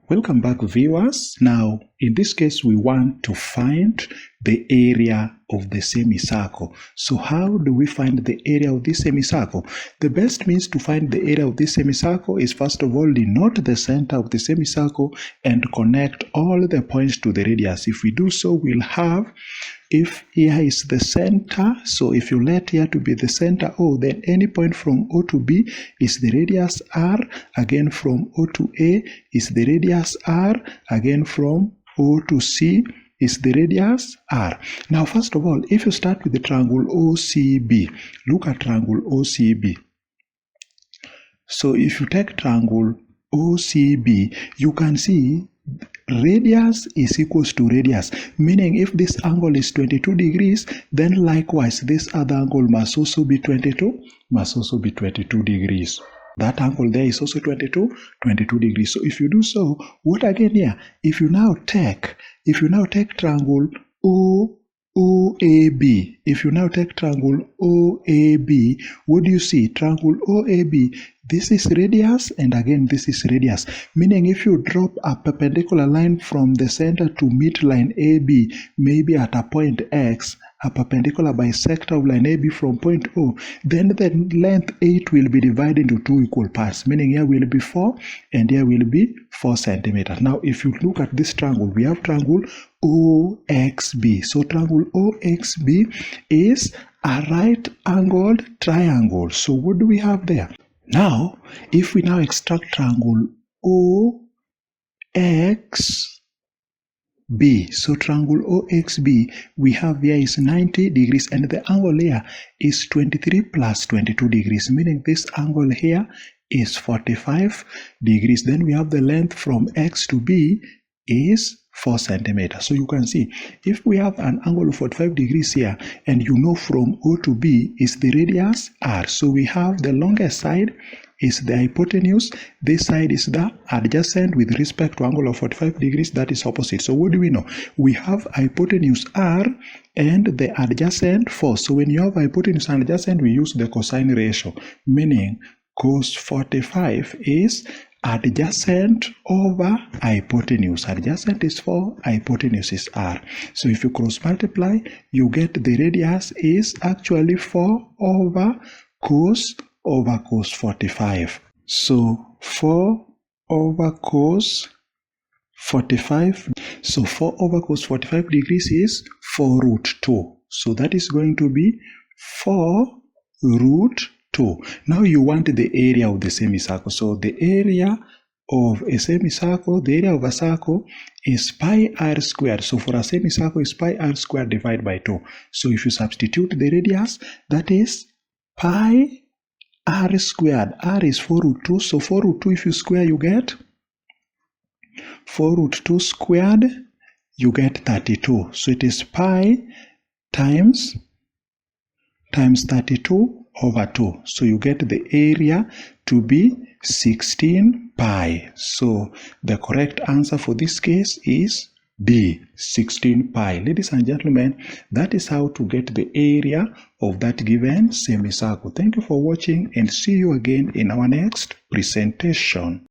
Welcome back, viewers. Now, in this case, we want to find the area of the semicircle. So how do we find the area of this semicircle? The best means to find the area of this semicircle is, first of all, denote the center of the semicircle and connect all the points to the radius. If we do so, we'll have, if here is the center, so if you let here to be the center O, then any point from O to B is the radius R. Again, from O to A is the radius R. Again, from O to C is the radius R. Now, first of all, if you start with the triangle OCB, look at triangle OCB. So if you take triangle OCB, you can see radius is equals to radius, meaning if this angle is 22 degrees, then likewise this other angle must also be 22 degrees. That angle there is also 22 degrees. So if you do so, what again here? If you now take triangle OAB, if you now take triangle OAB, what do you see? Triangle OAB, this is radius and again this is radius, meaning if you drop a perpendicular line from the center to midline AB, maybe at a point X, a perpendicular bisector of line AB from point O, then the length 8 will be divided into two equal parts, meaning here will be 4 and here will be 4 centimeters. Now, if you look at this triangle, we have triangle OXB. So triangle OXB is a right angled triangle. So what do we have there? Now, if we now extract triangle OXB, so triangle OXB, we have here is 90 degrees and the angle here is 23 plus 22 degrees, meaning this angle here is 45 degrees. Then we have the length from X to B is 4 centimeters. So you can see, if we have an angle of 45 degrees here, and you know from O to B is the radius R, so we have the longest side is the hypotenuse, this side is the adjacent with respect to angle of 45 degrees, that is opposite. So what do we know? We have hypotenuse R and the adjacent 4. So when you have hypotenuse and adjacent, we use the cosine ratio, meaning cos 45 is adjacent over hypotenuse. Adjacent is 4, hypotenuse is R. So if you cross multiply, you get the radius is actually 4 over cos 45. So 4 over cos 45. So 4 over cos 45 degrees is 4 root 2. So that is going to be 4 root 2. Now you want the area of the semicircle. So the area of a semicircle, the area of a circle is pi r squared. So for a semicircle is pi r squared divided by 2. So if you substitute the radius, that is pi r squared. R is 4 root 2. So 4 root 2, if you square, you get 4 root 2 squared, you get 32. So it is pi times 32 over 2. So you get the area to be 16 pi. So the correct answer for this case is D, 16 pi. Ladies and gentlemen, that is how to get the area of that given semicircle. Thank you for watching and see you again in our next presentation.